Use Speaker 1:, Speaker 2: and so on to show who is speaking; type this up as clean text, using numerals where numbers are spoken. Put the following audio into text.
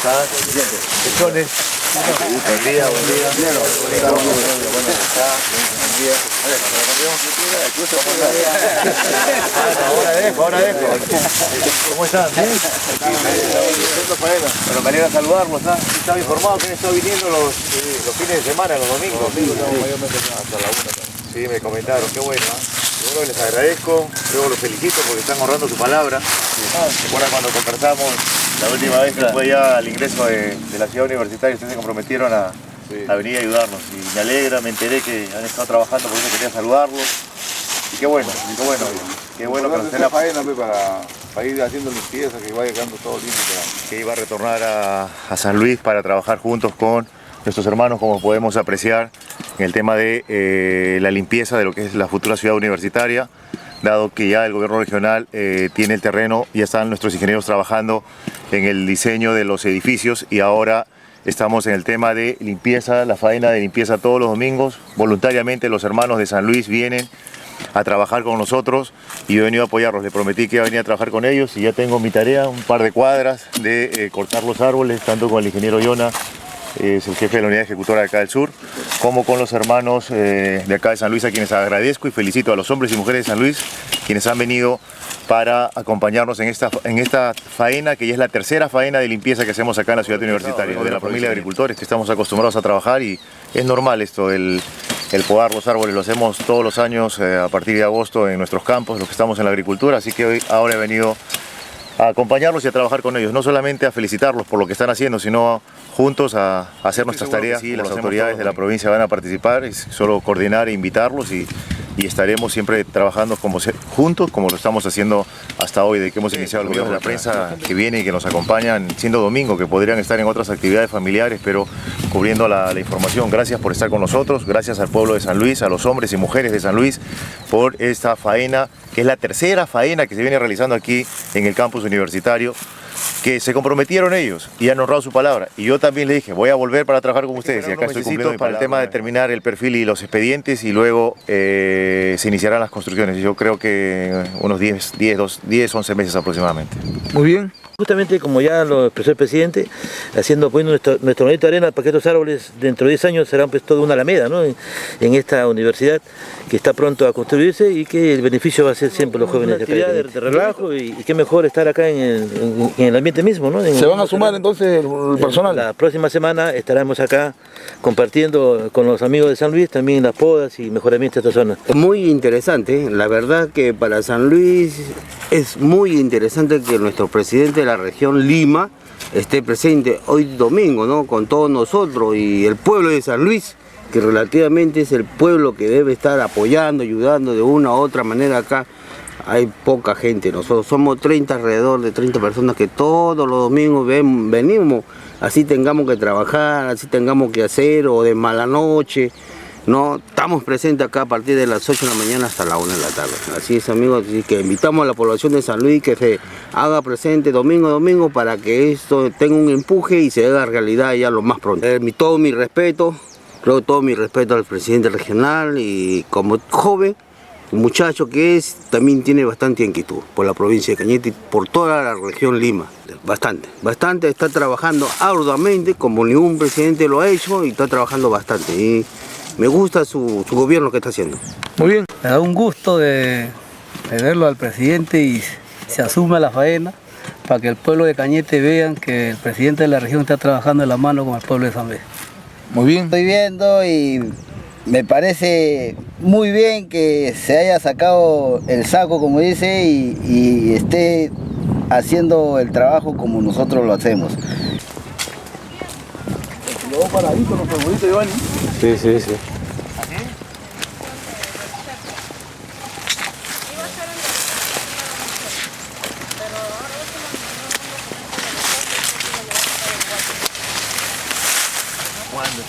Speaker 1: estás? Pechones. Buen día, buen día. Ahora dejo. ¿Cómo están? ¿Bien? Bueno, me alegra saludarlos. Estaba informado que han estado viniendo los fines de semana, los domingos. Hasta la 1. Sí, me comentaron, qué bueno. Yo les agradezco, luego los felicito porque están honrando su palabra. ¿Se acuerdan cuando conversamos la última vez que fue ya al ingreso de la ciudad universitaria? Ustedes se comprometieron a venir a ayudarnos y me alegra, me enteré que han estado trabajando, por eso quería saludarlos. Y qué bueno que nos estén la
Speaker 2: faena para ir haciendo limpieza, que vaya quedando todo limpio.
Speaker 1: Que iba a retornar a San Luis para trabajar juntos con nuestros hermanos, como podemos apreciar, en el tema de la limpieza de lo que es la futura ciudad universitaria, dado que ya el gobierno regional tiene el terreno, ya están nuestros ingenieros trabajando en el diseño de los edificios y ahora estamos en el tema de limpieza, la faena de limpieza todos los domingos. Voluntariamente los hermanos de San Luis vienen a trabajar con nosotros y yo he venido a apoyarlos. Les prometí que iba a venir a trabajar con ellos y ya tengo mi tarea, un par de cuadras de cortar los árboles, tanto con el ingeniero Yona, es el jefe de la unidad ejecutora de acá del sur, como con los hermanos de acá de San Luis, a quienes agradezco y felicito a los hombres y mujeres de San Luis, quienes han venido para acompañarnos en esta faena, que ya es la tercera faena de limpieza que hacemos acá en la ciudad universitaria, de la familia de agricultores que estamos acostumbrados a trabajar, y es normal esto, el podar los árboles lo hacemos todos los años a partir de agosto en nuestros campos, los que estamos en la agricultura, así que ahora he venido a acompañarlos y a trabajar con ellos, no solamente a felicitarlos por lo que están haciendo, sino juntos a hacer nuestras tareas. Sí, las autoridades de la provincia van a participar, es solo coordinar e invitarlos y estaremos siempre trabajando juntos como lo estamos haciendo hasta hoy, de que hemos iniciado el gobierno. La prensa que viene y que nos acompañan, siendo domingo, que podrían estar en otras actividades familiares, pero cubriendo la información. Gracias por estar con nosotros, gracias al pueblo de San Luis, a los hombres y mujeres de San Luis, por esta faena, que es la tercera faena que se viene realizando aquí en el campus universitario, que se comprometieron ellos y han honrado su palabra. Y yo también le dije, voy a volver para trabajar con ustedes, y acá estoy cumpliendo para el tema de terminar el perfil y los expedientes, y luego se iniciarán las construcciones. Yo creo que unos 10, 11 meses aproximadamente.
Speaker 3: Muy bien.
Speaker 4: Justamente, como ya lo expresó el presidente, poniendo nuestro granito de arena para que estos árboles dentro de 10 años serán pues toda una alameda, ¿no? en esta universidad que está pronto a construirse, y que el beneficio va a ser siempre los jóvenes de actividad de relajo, y qué mejor estar acá en el ambiente mismo, ¿no?
Speaker 3: ¿Se van a sumar entonces el personal?
Speaker 4: La próxima semana estaremos acá compartiendo con los amigos de San Luis también las podas y mejoramiento de esta zona.
Speaker 5: Muy interesante, la verdad que para San Luis es muy interesante que nuestro presidente de la región Lima esté presente hoy domingo, ¿no? Con todos nosotros y el pueblo de San Luis, que relativamente es el pueblo que debe estar apoyando, ayudando de una u otra manera acá. Hay poca gente, nosotros somos alrededor de 30 personas que todos los domingos venimos, así tengamos que trabajar, así tengamos que hacer, o de mala noche, ¿no? Estamos presentes acá a partir de las 8 de la mañana hasta la 1 de la tarde. Así es, amigos, así que invitamos a la población de San Luis que se haga presente domingo a domingo para que esto tenga un empuje y se haga realidad ya lo más pronto. Todo mi respeto, creo todo mi respeto al presidente regional, y como joven, un muchacho que es, también tiene bastante inquietud por la provincia de Cañete y por toda la región Lima. Bastante, está trabajando arduamente como ningún presidente lo ha hecho, y está trabajando bastante. Y me gusta su gobierno que está haciendo.
Speaker 3: Muy bien.
Speaker 6: Me da un gusto de verlo al presidente y se asume la faena para que el pueblo de Cañete vean que el presidente de la región está trabajando de la mano con el pueblo de San Luis.
Speaker 3: Muy bien.
Speaker 7: Estoy viendo y me parece muy bien que se haya sacado el saco, como dice, y esté haciendo el trabajo como nosotros lo hacemos.
Speaker 3: ¿Lo vamos paradito, los favoritos, Giovanni?
Speaker 5: Sí.
Speaker 1: ¿Cuándo?